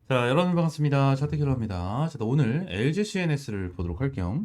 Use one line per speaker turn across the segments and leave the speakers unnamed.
자, 여러분 반갑습니다. 차트킬러입니다. 자, 오늘 LG CNS를 보도록 할게요.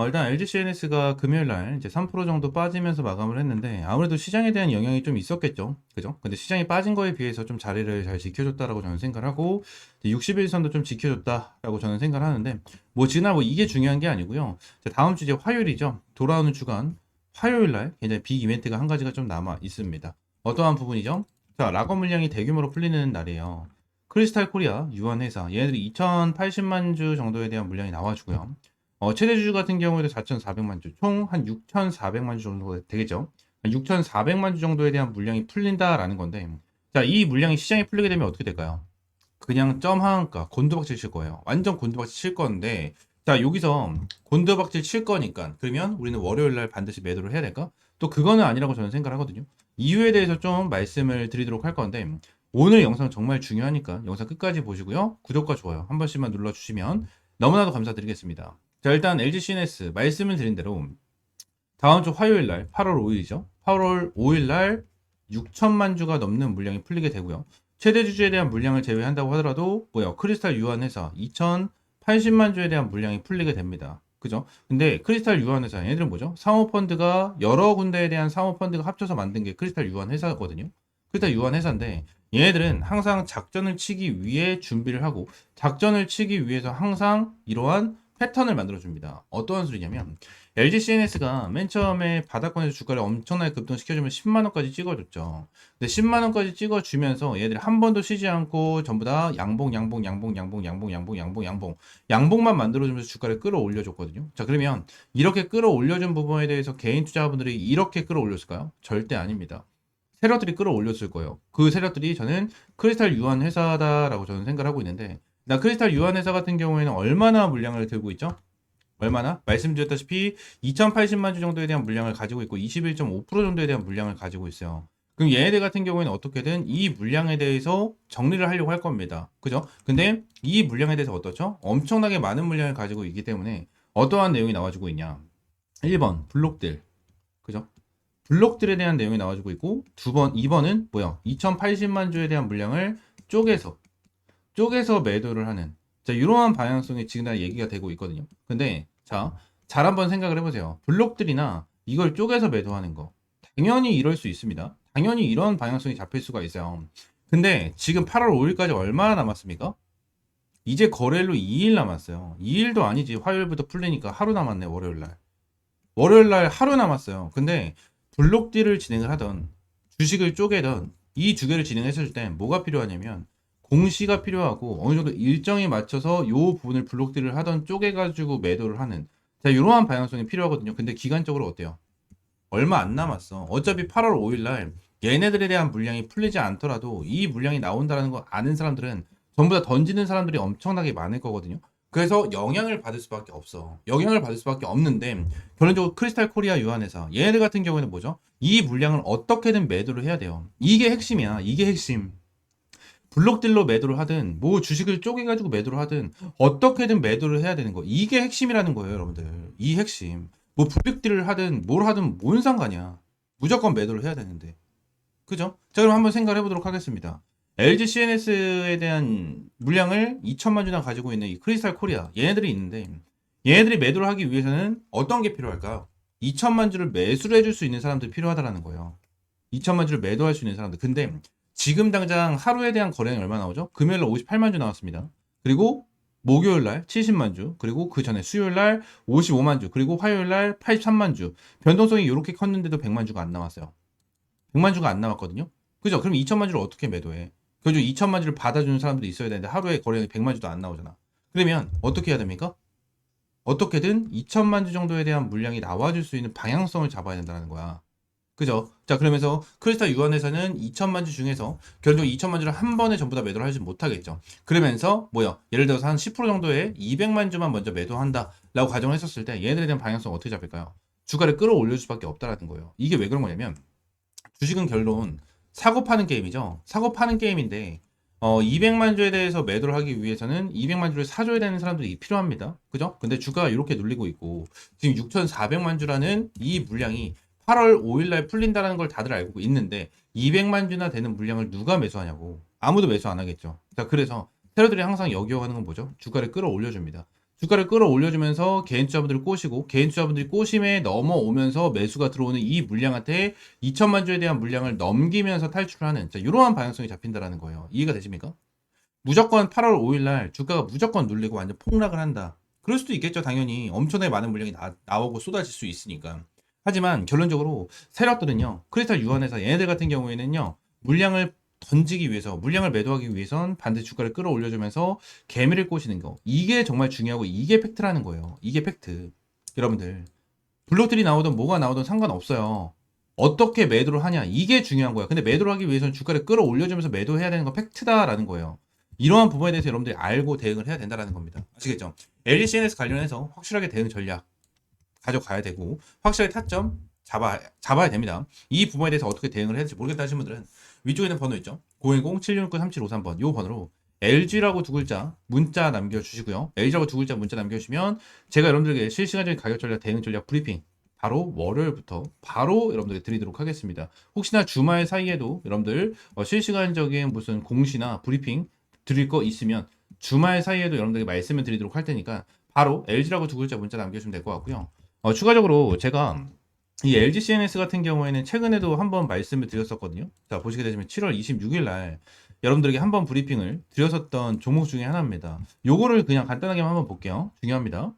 일단 LG CNS가 금요일 날 이제 3% 정도 빠지면서 마감을 했는데 아무래도 시장에 대한 영향이 좀 있었겠죠. 그죠? 근데 시장이 빠진 거에 비해서 좀 자리를 잘 지켜줬다라고 저는 생각을 하고 60일선도 좀 지켜줬다라고 저는 생각을 하는데 뭐 지금 뭐 이게 중요한 게 아니고요. 자, 다음 주 이제 화요일이죠. 돌아오는 주간 화요일 날 굉장히 빅 이벤트가 한 가지가 좀 남아 있습니다. 어떠한 부분이죠? 자, 락업 물량이 대규모로 풀리는 날이에요. 크리스탈 코리아 유한회사 얘네들이 2080만 주 정도에 대한 물량이 나와주고요. 최대 주주 같은 경우에도 4,400만 주, 총 한 6,400만 주 정도 되겠죠. 6,400만 주 정도에 대한 물량이 풀린다라는 건데, 자, 이 물량이 시장에 풀리게 되면 어떻게 될까요? 그냥 점 하한가 곤두박질 칠 거예요. 완전 곤두박질 칠 건데, 자, 여기서 곤두박질 칠 거니까 그러면 우리는 월요일 날 반드시 매도를 해야 될까? 또 그거는 아니라고 저는 생각을 하거든요. 이유에 대해서 좀 말씀을 드리도록 할 건데, 오늘 영상 정말 중요하니까 영상 끝까지 보시고요. 구독과 좋아요 한 번씩만 눌러주시면 너무나도 감사드리겠습니다. 자, 일단 LG CNS 말씀을 드린 대로 다음 주 화요일 날 8월 5일이죠. 8월 5일 날 6천만 주가 넘는 물량이 풀리게 되고요. 최대 주주에 대한 물량을 제외한다고 하더라도 크리스탈 유한회사 2,080만 주에 대한 물량이 풀리게 됩니다. 그죠? 근데 크리스탈 유한회사 얘네들은 뭐죠? 사모펀드가 여러 군데에 대한 사모펀드가 합쳐서 만든 게 크리스탈 유한회사거든요. 크리스탈 유한회사인데 얘네들은 항상 작전을 치기 위해 준비를 하고 작전을 치기 위해서 항상 이러한 패턴을 만들어 줍니다. 어떠한 소리냐면 LG CNS가 맨 처음에 바닥권에서 주가를 엄청나게 급등시켜주면 10만원까지 찍어줬죠. 근데 10만원까지 찍어주면서 얘들이 한 번도 쉬지 않고 전부 다 양봉만 만들어주면서 주가를 끌어올려줬거든요. 자, 그러면 이렇게 끌어올려준 부분에 대해서 개인 투자자분들이 이렇게 끌어올렸을까요? 절대 아닙니다. 세력들이 끌어올렸을 거예요. 그 세력들이 저는 크리스탈 유한 회사다라고 저는 생각을 하고 있는데, 나 크리스탈 유한 회사 같은 경우에는 얼마나 물량을 들고 있죠? 얼마나? 말씀드렸다시피 2080만 주 정도에 대한 물량을 가지고 있고 21.5% 정도에 대한 물량을 가지고 있어요. 그럼 얘네들 같은 경우에는 어떻게든 이 물량에 대해서 정리를 하려고 할 겁니다. 그죠? 근데 이 물량에 대해서 어떻죠? 엄청나게 많은 물량을 가지고 있기 때문에 어떠한 내용이 나와주고 있냐? 1번 블록들. 그죠? 블록들에 대한 내용이 나와주고 있고 2번은 뭐야? 2080만 주에 대한 물량을 쪼개서 매도를 하는 자, 이러한 방향성이 지금 다 얘기가 되고 있거든요. 근데 자, 잘 한번 생각을 해보세요. 블록들이나 이걸 쪼개서 매도하는 거 당연히 이럴 수 있습니다. 당연히 이런 방향성이 잡힐 수가 있어요. 근데 지금 8월 5일까지 얼마나 남았습니까? 이제 거래일로 2일 남았어요. 2일도 아니지. 화요일부터 풀리니까 하루 남았네. 월요일 날 하루 남았어요. 근데 블록딜을 진행을 하던 주식을 쪼개던 이 두 개를 진행했을 때 뭐가 필요하냐면 공시가 필요하고 어느 정도 일정에 맞춰서 요 부분을 블록딜을 하던 쪼개가지고 매도를 하는 자 이러한 방향성이 필요하거든요. 근데 기간적으로 어때요? 얼마 안 남았어. 어차피 8월 5일 날 얘네들에 대한 물량이 풀리지 않더라도 이 물량이 나온다는 거 아는 사람들은 전부 다 던지는 사람들이 엄청나게 많을 거거든요. 그래서 영향을 받을 수밖에 없어. 영향을 받을 수밖에 없는데 결론적으로 크리스탈 코리아 유한회사 얘네들 같은 경우에는 뭐죠? 이 물량을 어떻게든 매도를 해야 돼요. 이게 핵심이야. 이게 핵심. 블록딜로 매도를 하든 뭐 주식을 쪼개가지고 매도를 하든 어떻게든 매도를 해야 되는 거 이게 핵심이라는 거예요 여러분들. 이 핵심 뭐 블록딜을 하든 뭘 하든 뭔 상관이야. 무조건 매도를 해야 되는데 그죠? 자, 그럼 한번 생각을 해보도록 하겠습니다. LG CNS에 대한 물량을 2천만 주나 가지고 있는 이 크리스탈 코리아 얘네들이 있는데 얘네들이 매도를 하기 위해서는 어떤 게 필요할까요? 2천만 주를 매수를 해줄 수 있는 사람들이 필요하다라는 거예요. 2천만 주를 매도할 수 있는 사람들. 근데 지금 당장 하루에 대한 거래는 얼마 나오죠? 금요일 날 58만 주 나왔습니다. 그리고 목요일 날 70만 주, 그리고 그 전에 수요일 날 55만 주, 그리고 화요일 날 83만 주. 변동성이 이렇게 컸는데도 100만 주가 안 나왔어요. 100만 주가 안 나왔거든요. 그죠? 그럼 2천만 주를 어떻게 매도해? 그죠? 2천만 주를 받아주는 사람들이 있어야 되는데 하루에 거래량이 100만 주도 안 나오잖아. 그러면 어떻게 해야 됩니까? 어떻게든 2천만 주 정도에 대한 물량이 나와줄 수 있는 방향성을 잡아야 된다는 거야. 그죠? 자, 그러면서 크리스탈 유한에서는 2천만 주 중에서 결국 2천만 주를 한 번에 전부 다 매도를 하지 못하겠죠. 그러면서 뭐야? 예를 들어서 한 10% 정도의 200만 주만 먼저 매도한다 라고 가정을 했었을 때 얘네들에 대한 방향성 어떻게 잡을까요? 주가를 끌어올릴 수밖에 없다라는 거예요. 이게 왜 그런 거냐면 주식은 결론 사고 파는 게임이죠. 사고 파는 게임인데 200만 주에 대해서 매도를 하기 위해서는 200만 주를 사줘야 되는 사람들이 필요합니다. 그죠? 근데 주가가 이렇게 눌리고 있고 지금 6,400만 주라는 이 물량이 8월 5일 날 풀린다는 걸 다들 알고 있는데 200만 주나 되는 물량을 누가 매수하냐고. 아무도 매수 안 하겠죠. 자, 그래서 세력들이 항상 여기어가는 건 뭐죠? 주가를 끌어올려줍니다. 주가를 끌어올려주면서 개인 투자분들을 꼬시고 개인 투자분들이 꼬심에 넘어오면서 매수가 들어오는 이 물량한테 2천만 주에 대한 물량을 넘기면서 탈출하는 자, 이러한 방향성이 잡힌다라는 거예요. 이해가 되십니까? 무조건 8월 5일 날 주가가 무조건 눌리고 완전 폭락을 한다. 그럴 수도 있겠죠, 당연히. 엄청나게 많은 물량이 나오고 쏟아질 수 있으니까. 하지만 결론적으로 세력들은요, 크리스탈 유한회사 얘네들 같은 경우에는요, 물량을 던지기 위해서, 물량을 매도하기 위해선 반드시 주가를 끌어올려주면서 개미를 꼬시는 거. 이게 정말 중요하고 이게 팩트라는 거예요. 이게 팩트. 여러분들. 블록들이 나오든 뭐가 나오든 상관없어요. 어떻게 매도를 하냐. 이게 중요한 거야. 근데 매도를 하기 위해서는 주가를 끌어올려주면서 매도해야 되는 건 팩트다라는 거예요. 이러한 부분에 대해서 여러분들이 알고 대응을 해야 된다는 겁니다. 아시겠죠? LGCNS 관련해서 확실하게 대응 전략 가져가야 되고 확실하게 타점 잡아야 됩니다. 이 부분에 대해서 어떻게 대응을 해야 될지 모르겠다 하시는 분들은 위쪽에 있는 번호 있죠? 010-769-3753번 이 번호로 LG라고 두 글자 문자 남겨주시고요. LG라고 두 글자 문자 남겨주시면 제가 여러분들에게 실시간적인 가격 전략 대응 전략 브리핑 바로 월요일부터 바로 여러분들에게 드리도록 하겠습니다. 혹시나 주말 사이에도 여러분들 실시간적인 무슨 공시나 브리핑 드릴 거 있으면 주말 사이에도 여러분들에게 말씀을 드리도록 할 테니까 바로 LG라고 두 글자 문자 남겨주시면 될 것 같고요. 추가적으로 제가 이 LG CNS 같은 경우에는 최근에도 한번 말씀을 드렸었거든요. 자, 보시게 되시면 7월 26일 날 여러분들에게 한번 브리핑을 드렸었던 종목 중에 하나입니다. 요거를 그냥 간단하게 한번 볼게요. 중요합니다.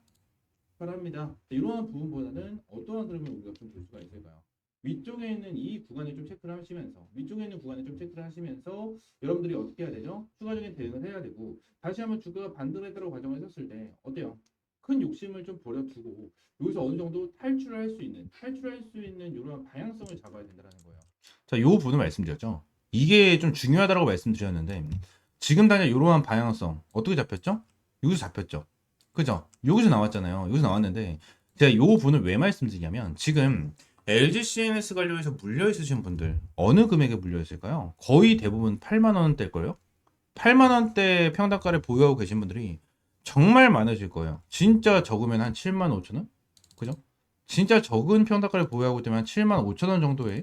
바랍니다. 이러한 부분보다는 어떠한 그러면 우리가 좀 볼 수가 있을까요? 위쪽에 있는 이 구간을 좀 체크를 하시면서 위쪽에 있는 구간을 좀 체크를 하시면서 여러분들이 어떻게 해야 되죠? 추가적인 대응을 해야 되고 다시 한번 주가가 반등했다고 가정을 했을 때 어때요? 큰 욕심을 좀 버려두고 여기서 어느 정도 탈출할 수 있는 이러한 방향성을 잡아야 된다는 거예요. 자, 요 부분을 말씀드렸죠. 이게 좀 중요하다고 말씀드렸는데 지금 단계 이러한 방향성 어떻게 잡혔죠? 여기서 잡혔죠. 그죠? 여기서 나왔잖아요. 여기서 나왔는데 제가 요 부분을 왜 말씀드리냐면 지금 LG CNS 관련해서 물려 있으신 분들 어느 금액에 물려 있을까요? 거의 대부분 8만 원대일걸요? 8만 원대 평당가를 보유하고 계신 분들이 정말 많으실 거예요. 진짜 적으면 한 7만 5천 원? 그죠? 진짜 적은 평당가를 보유하고 있다면 7만 5천 원 정도의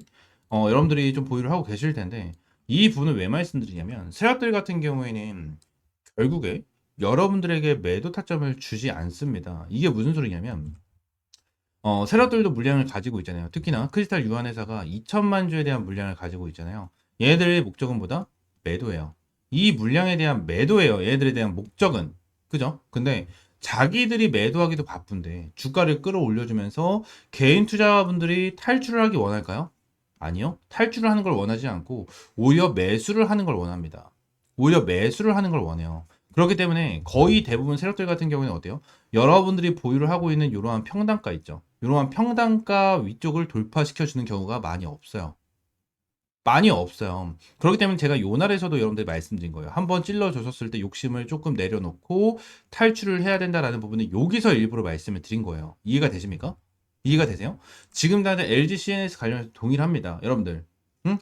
여러분들이 좀 보유를 하고 계실 텐데 이 부분을 왜 말씀드리냐면 세력들 같은 경우에는 결국에 여러분들에게 매도 타점을 주지 않습니다. 이게 무슨 소리냐면 세력들도 물량을 가지고 있잖아요. 특히나 크리스탈 유한회사가 2천만 주에 대한 물량을 가지고 있잖아요. 얘네들의 목적은 뭐다? 매도예요. 이 물량에 대한 매도예요. 얘네들에 대한 목적은. 그죠? 근데 자기들이 매도하기도 바쁜데 주가를 끌어올려주면서 개인 투자분들이 탈출을 하기 원할까요? 아니요. 탈출을 하는 걸 원하지 않고 오히려 매수를 하는 걸 원합니다. 오히려 매수를 하는 걸 원해요. 그렇기 때문에 거의 대부분 세력들 같은 경우에는 어때요? 여러분들이 보유를 하고 있는 이러한 평단가 있죠. 이러한 평단가 위쪽을 돌파시켜주는 경우가 많이 없어요. 많이 없어요. 그렇기 때문에 제가 요 날에서도 여러분들 말씀드린 거예요. 한번 찔러줬었을 때 욕심을 조금 내려놓고 탈출을 해야 된다라는 부분은 여기서 일부러 말씀을 드린 거예요. 이해가 되십니까? 이해가 되세요? 지금 다들 LG CNS 관련해서 동일합니다. 여러분들,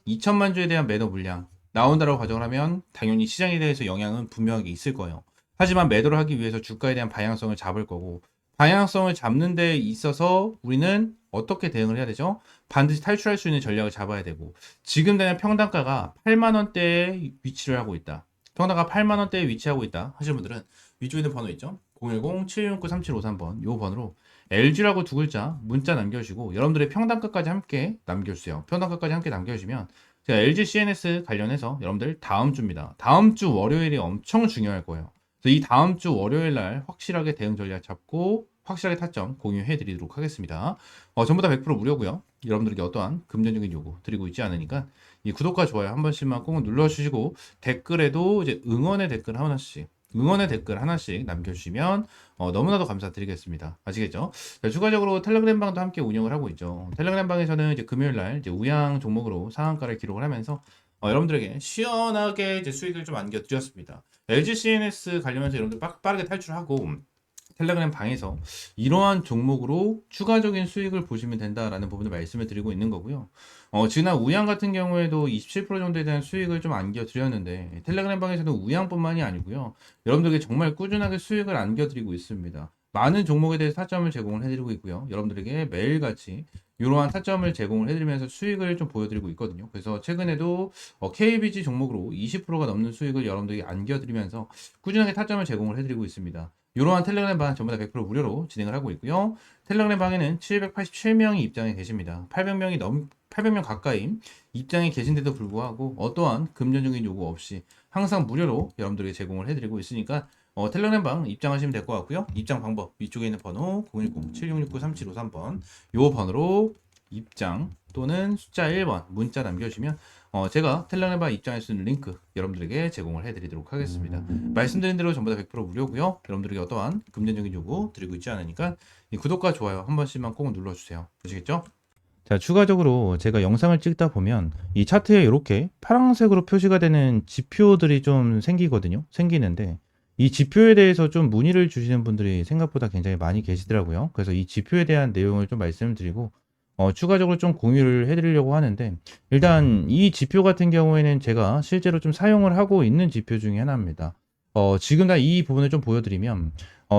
2천만 주에 대한 매도 물량 나온다라고 가정을 하면 당연히 시장에 대해서 영향은 분명하게 있을 거예요. 하지만 매도를 하기 위해서 주가에 대한 방향성을 잡을 거고 방향성을 잡는 데 있어서 우리는 어떻게 대응을 해야 되죠? 반드시 탈출할 수 있는 전략을 잡아야 되고 지금 당장 평단가가 8만 원대에 위치를 하고 있다. 평단가 8만 원대에 위치하고 있다 하시는 분들은 위쪽에 있는 번호 있죠? 010-769-3753번 요 번호로 LG라고 두 글자 문자 남겨주시고 여러분들의 평단가까지 함께 남겨주세요. 평단가까지 함께 남겨주시면 제가 LG CNS 관련해서 여러분들 다음 주입니다. 다음 주 월요일이 엄청 중요할 거예요. 그래서 이 다음 주 월요일 날 확실하게 대응 전략 잡고 확실하게 타점 공유해 드리도록 하겠습니다. 전부 다 100% 무료고요. 여러분들에게 어떠한 금전적인 요구 드리고 있지 않으니까 이 구독과 좋아요 한 번씩만 꼭 눌러주시고 댓글에도 이제 응원의 댓글 하나씩 남겨주시면 너무나도 감사드리겠습니다. 아시겠죠? 자, 추가적으로 텔레그램 방도 함께 운영을 하고 있죠. 텔레그램 방에서는 이제 금요일 날 이제 우양 종목으로 상한가를 기록을 하면서 여러분들에게 시원하게 이제 수익을 좀 안겨드렸습니다. LG CNS 관련해서 여러분들 빠르게 탈출하고 텔레그램 방에서 이러한 종목으로 추가적인 수익을 보시면 된다라는 부분을 말씀을 드리고 있는 거고요. 지난 우양 같은 경우에도 27% 정도에 대한 수익을 좀 안겨드렸는데 텔레그램 방에서는 우양뿐만이 아니고요. 여러분들에게 정말 꾸준하게 수익을 안겨드리고 있습니다. 많은 종목에 대해서 타점을 제공을 해드리고 있고요. 여러분들에게 매일같이 이러한 타점을 제공을 해드리면서 수익을 좀 보여드리고 있거든요. 그래서 최근에도 KBG 종목으로 20%가 넘는 수익을 여러분들이 안겨드리면서 꾸준하게 타점을 제공을 해드리고 있습니다. 이러한 텔레그램 방 전부 다 100% 무료로 진행을 하고 있고요. 텔레그램 방에는 787명이 입장해 계십니다. 800명 가까이 입장에 계신데도 불구하고 어떠한 금전적인 요구 없이 항상 무료로 여러분들에게 제공을 해드리고 있으니까 텔레그램 방 입장하시면 될 것 같고요. 입장 방법 위쪽에 있는 번호 010-7669-3753번 요 번호로 입장 또는 숫자 1번 문자 남겨주시면 제가 텔레그램 방 입장할 수 있는 링크 여러분들에게 제공을 해드리도록 하겠습니다. 말씀드린 대로 전부 다 100% 무료고요. 여러분들에게 어떠한 금전적인 요구 드리고 있지 않으니까 이 구독과 좋아요 한 번씩만 꼭 눌러주세요. 아시겠죠? 자, 추가적으로 제가 영상을 찍다 보면 이 차트에 이렇게 파란색으로 표시가 되는 지표들이 좀 생기는데 이 지표에 대해서 좀 문의를 주시는 분들이 생각보다 굉장히 많이 계시더라고요. 그래서 이 지표에 대한 내용을 좀 말씀드리고 추가적으로 좀 공유를 해드리려고 하는데 일단 이 지표 같은 경우에는 제가 실제로 좀 사용을 하고 있는 지표 중에 하나입니다. 지금 다 이 부분을 좀 보여드리면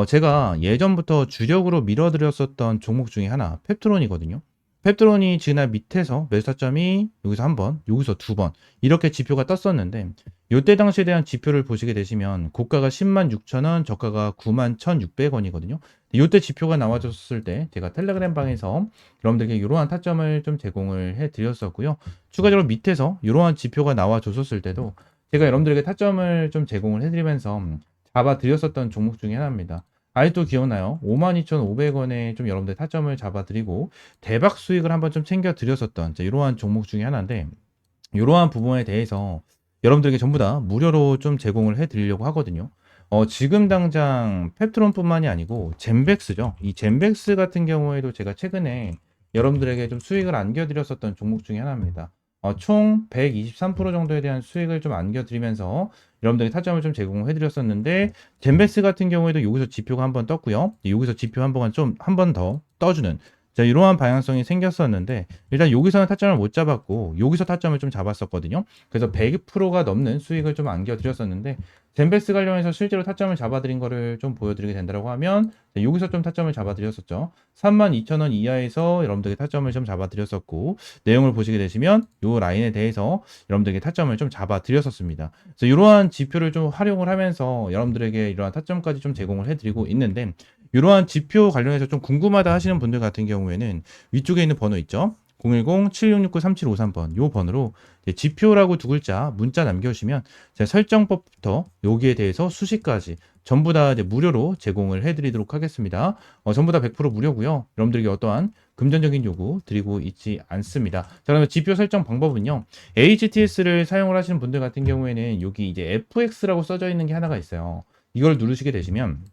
제가 예전부터 주력으로 밀어드렸었던 종목 중에 하나 펩트론이거든요. 펩트론이 지난 밑에서 매수 타점이 여기서 한 번, 여기서 두 번 이렇게 지표가 떴었는데 이때 당시에 대한 지표를 보시게 되시면 고가가 106,000원, 저가가 91,600원이거든요. 이때 지표가 나와줬을 때 제가 텔레그램 방에서 여러분들에게 이러한 타점을 좀 제공을 해드렸었고요. 추가적으로 밑에서 이러한 지표가 나와줬었을 때도 제가 여러분들에게 타점을 좀 제공을 해드리면서 잡아드렸었던 종목 중에 하나입니다. 아직도 기억나요? 52,500원에 좀 여러분들 타점을 잡아드리고 대박 수익을 한번 좀 챙겨드렸었던 이러한 종목 중에 하나인데 이러한 부분에 대해서 여러분들에게 전부 다 무료로 좀 제공을 해드리려고 하거든요. 지금 당장 펩트론뿐만이 아니고 젠백스죠. 이 젠백스 같은 경우에도 제가 최근에 여러분들에게 좀 수익을 안겨드렸었던 종목 중에 하나입니다. 총 123% 정도에 대한 수익을 좀 안겨드리면서 여러분들이 타점을 좀 제공해드렸었는데 젠베스 같은 경우에도 여기서 지표가 한번 떴고요. 여기서 지표 한 번 더 떠주는 이러한 방향성이 생겼었는데 일단 여기서는 타점을 못 잡았고 여기서 타점을 좀 잡았었거든요. 그래서 100%가 넘는 수익을 좀 안겨드렸었는데 젠베스 관련해서 실제로 타점을 잡아드린 거를 좀 보여드리게 된다고 하면 여기서 좀 타점을 잡아드렸었죠. 32,000원 이하에서 여러분들에게 타점을 좀 잡아드렸었고 내용을 보시게 되시면 이 라인에 대해서 여러분들에게 타점을 좀 잡아드렸었습니다. 그래서 이러한 지표를 좀 활용을 하면서 여러분들에게 이러한 타점까지 좀 제공을 해드리고 있는데 이러한 지표 관련해서 좀 궁금하다 하시는 분들 같은 경우에는 위쪽에 있는 번호 있죠? 010-7669-3753번 요 번호로 지표라고 두 글자 문자 남겨주시면 제가 설정법부터 여기에 대해서 수식까지 전부 다 무료로 제공을 해드리도록 하겠습니다. 전부 다 100% 무료고요. 여러분들에게 어떠한 금전적인 요구 드리고 있지 않습니다. 자, 그러면 지표 설정 방법은요. HTS를 사용을 하시는 분들 같은 경우에는 여기 이제 FX라고 써져 있는 게 하나가 있어요. 이걸 누르시게 되시면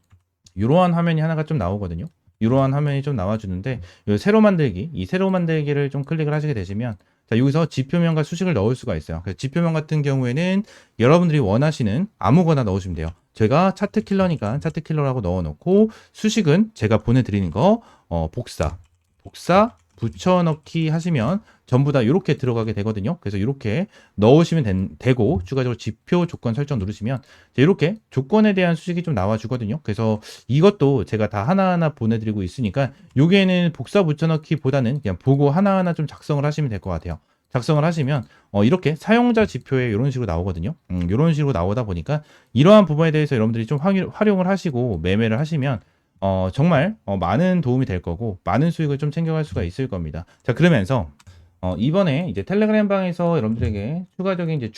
이러한 화면이 하나가 좀 나오거든요. 이러한 화면이 좀 나와주는데 새로 만들기, 이 새로 만들기를 좀 클릭을 하시게 되시면 자, 여기서 지표명과 수식을 넣을 수가 있어요. 그래서 지표명 같은 경우에는 여러분들이 원하시는 아무거나 넣으시면 돼요. 제가 차트킬러니까 차트킬러라고 넣어놓고 수식은 제가 보내드리는 거 복사 붙여넣기 하시면 전부 다 이렇게 들어가게 되거든요. 그래서 이렇게 넣으시면 되고 추가적으로 지표 조건 설정 누르시면 이렇게 조건에 대한 수식이 좀 나와주거든요. 그래서 이것도 제가 다 하나하나 보내드리고 있으니까 여기에는 복사 붙여넣기보다는 그냥 보고 하나하나 좀 작성을 하시면 될 것 같아요. 작성을 하시면 이렇게 사용자 지표에 이런 식으로 나오거든요. 이런 식으로 나오다 보니까 이러한 부분에 대해서 여러분들이 좀 활용을 하시고 매매를 하시면 정말 많은 도움이 될 거고 많은 수익을 좀 챙겨갈 수가 있을 겁니다. 자, 그러면서 이번에 이제 텔레그램 방에서 여러분들에게 추가적인 이제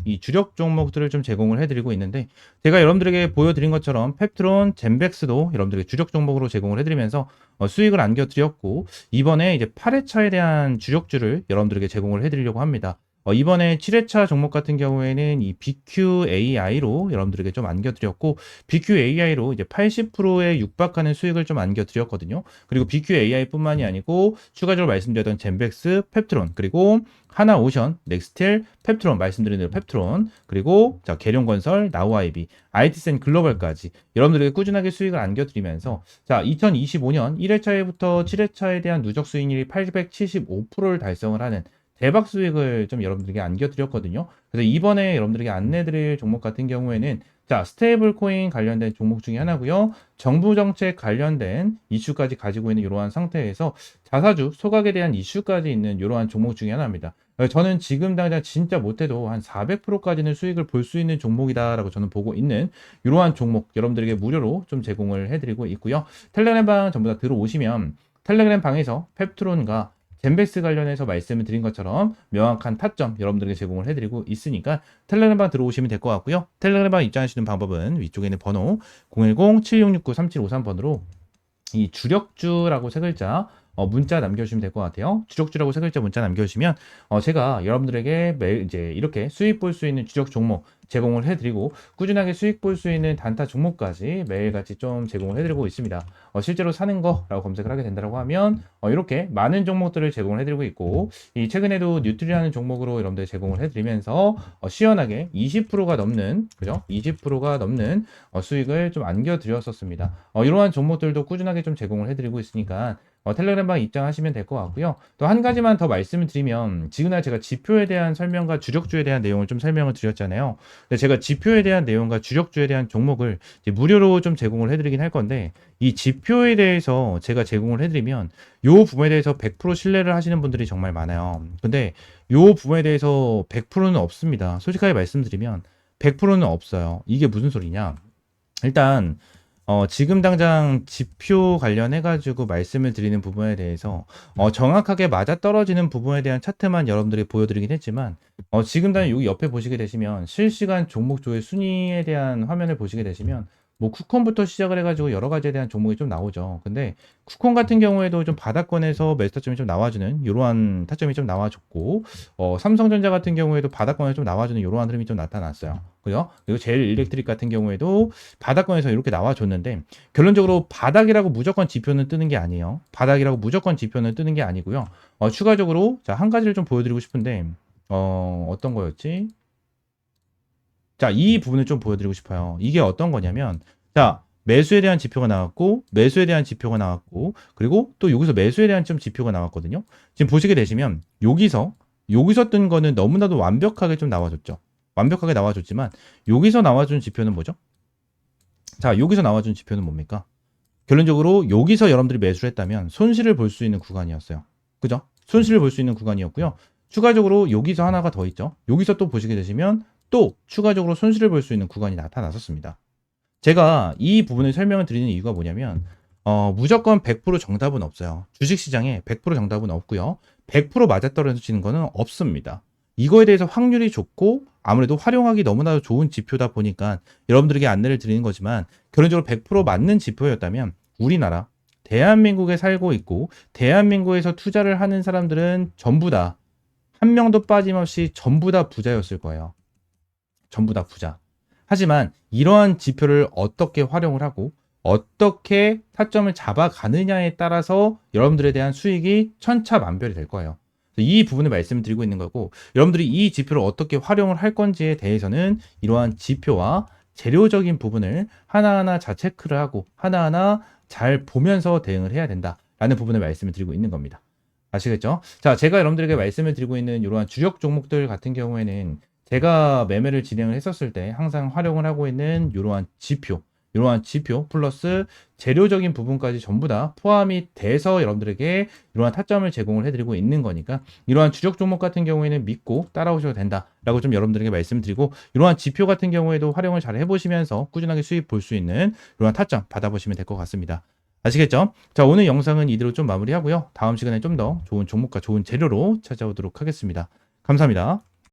이 주력 종목들을 좀 제공을 해드리고 있는데 제가 여러분들에게 보여드린 것처럼 펩트론, 젠백스도 여러분들에게 주력 종목으로 제공을 해드리면서 수익을 안겨드렸고 이번에 이제 8회차에 대한 주력주를 여러분들에게 제공을 해드리려고 합니다. 이번에 7회차 종목 같은 경우에는 이 BQAI로 여러분들에게 좀 안겨드렸고 BQAI로 이제 80%에 육박하는 수익을 좀 안겨드렸거든요. 그리고 BQAI 뿐만이 아니고 추가적으로 말씀드렸던 젠백스, 펩트론 그리고 하나오션, 넥스텔, 펩트론 말씀드린 대로 펩트론 그리고 자 계룡건설, 나우아이비, IT센 글로벌까지 여러분들에게 꾸준하게 수익을 안겨드리면서 자 2025년 1회차에부터 7회차에 대한 누적 수익률이 875%를 달성을 하는 대박 수익을 좀 여러분들에게 안겨드렸거든요. 그래서 이번에 여러분들에게 안내드릴 종목 같은 경우에는 자, 스테이블 코인 관련된 종목 중에 하나고요. 정부 정책 관련된 이슈까지 가지고 있는 이러한 상태에서 자사주 소각에 대한 이슈까지 있는 이러한 종목 중에 하나입니다. 저는 지금 당장 진짜 못해도 한 400%까지는 수익을 볼 수 있는 종목이다라고 저는 보고 있는 이러한 종목 여러분들에게 무료로 좀 제공을 해드리고 있고요. 텔레그램 방 전부 다 들어오시면 텔레그램 방에서 펩트론과 젠베스 관련해서 말씀을 드린 것처럼 명확한 타점 여러분들에게 제공을 해드리고 있으니까 텔레그램방 들어오시면 될 것 같고요. 텔레그램방 입장하시는 방법은 위쪽에 있는 번호 010-7669-3753번으로 이 주력주라고 세 글자 문자 남겨주시면 될 것 같아요. 주력주라고 세 글자 문자 남겨주시면 제가 여러분들에게 매일 이제 이렇게 수익 볼 수 있는 주력 종목 제공을 해드리고 꾸준하게 수익 볼 수 있는 단타 종목까지 매일같이 좀 제공을 해드리고 있습니다. 실제로 사는 거라고 검색을 하게 된다고 하면 이렇게 많은 종목들을 제공을 해드리고 있고 이 최근에도 뉴트리라는 종목으로 여러분들 제공을 해드리면서 시원하게 20%가 넘는 그죠? 20%가 넘는 수익을 좀 안겨드렸었습니다. 이러한 종목들도 꾸준하게 좀 제공을 해드리고 있으니까 텔레그램방 입장하시면 될 것 같고요. 또 한 가지만 더 말씀을 드리면 지금날 제가 지표에 대한 설명과 주력주에 대한 내용을 좀 설명을 드렸잖아요. 근데 제가 지표에 대한 내용과 주력주에 대한 종목을 이제 무료로 좀 제공을 해드리긴 할 건데 이 지표에 대해서 제가 제공을 해드리면 요 부분에 대해서 100% 신뢰를 하시는 분들이 정말 많아요. 근데 요 부분에 대해서 100%는 없습니다. 솔직하게 말씀드리면 100%는 없어요. 이게 무슨 소리냐? 일단 지금 당장 지표 관련해가지고 말씀을 드리는 부분에 대해서 정확하게 맞아떨어지는 부분에 대한 차트만 여러분들이 보여드리긴 했지만 지금 당장 여기 옆에 보시게 되시면 실시간 종목조회 순위에 대한 화면을 보시게 되시면 뭐 쿠폰부터 시작을 해가지고 여러 가지에 대한 종목이 좀 나오죠. 근데 쿠폰 같은 경우에도 좀 바닥권에서 매수 타점이 좀 나와주는 이러한 타점이 좀 나와줬고 삼성전자 같은 경우에도 바닥권에서 좀 나와주는 이러한 흐름이 좀 나타났어요. 그죠? 그리고 제일 일렉트릭 같은 경우에도 바닥권에서 이렇게 나와줬는데 결론적으로 바닥이라고 무조건 지표는 뜨는 게 아니에요. 바닥이라고 무조건 지표는 뜨는 게 아니고요. 추가적으로 자, 한 가지를 좀 보여드리고 싶은데 어떤 거였지? 자, 이 부분을 좀 보여드리고 싶어요. 이게 어떤 거냐면, 자, 매수에 대한 지표가 나왔고, 매수에 대한 지표가 나왔고, 그리고 또 여기서 매수에 대한 좀 지표가 나왔거든요. 지금 보시게 되시면, 여기서 뜬 거는 너무나도 완벽하게 좀 나와줬죠. 완벽하게 나와줬지만, 여기서 나와준 지표는 뭐죠? 자, 여기서 나와준 지표는 뭡니까? 결론적으로 여기서 여러분들이 매수를 했다면 손실을 볼 수 있는 구간이었어요. 그죠? 손실을 볼 수 있는 구간이었고요. 추가적으로 여기서 하나가 더 있죠. 여기서 또 보시게 되시면 또 추가적으로 손실을 볼 수 있는 구간이 나타났었습니다. 제가 이 부분을 설명을 드리는 이유가 뭐냐면 무조건 100% 정답은 없어요. 주식시장에 100% 정답은 없고요. 100% 맞아떨어지는 거는 없습니다. 이거에 대해서 확률이 좋고 아무래도 활용하기 너무나도 좋은 지표다 보니까 여러분들에게 안내를 드리는 거지만 결론적으로 100% 맞는 지표였다면 우리나라 대한민국에 살고 있고 대한민국에서 투자를 하는 사람들은 전부 다 한 명도 빠짐없이 전부 다 부자였을 거예요. 전부 다 부자. 하지만 이러한 지표를 어떻게 활용을 하고 어떻게 타점을 잡아가느냐에 따라서 여러분들에 대한 수익이 천차만별이 될 거예요. 이 부분을 말씀드리고 있는 거고 여러분들이 이 지표를 어떻게 활용을 할 건지에 대해서는 이러한 지표와 재료적인 부분을 하나하나 잘 체크를 하고 하나하나 잘 보면서 대응을 해야 된다라는 부분을 말씀을 드리고 있는 겁니다. 아시겠죠? 자, 제가 여러분들에게 말씀을 드리고 있는 이러한 주력 종목들 같은 경우에는 제가 매매를 진행을 했었을 때 항상 활용을 하고 있는 이러한 지표 플러스 재료적인 부분까지 전부 다 포함이 돼서 여러분들에게 이러한 타점을 제공을 해드리고 있는 거니까 이러한 주력 종목 같은 경우에는 믿고 따라오셔도 된다라고 좀 여러분들에게 말씀드리고 이러한 지표 같은 경우에도 활용을 잘 해보시면서 꾸준하게 수익 볼 수 있는 이러한 타점 받아보시면 될 것 같습니다. 아시겠죠? 자, 오늘 영상은 이대로 좀 마무리하고요. 다음 시간에 좀 더 좋은 종목과 좋은 재료로 찾아오도록 하겠습니다. 감사합니다.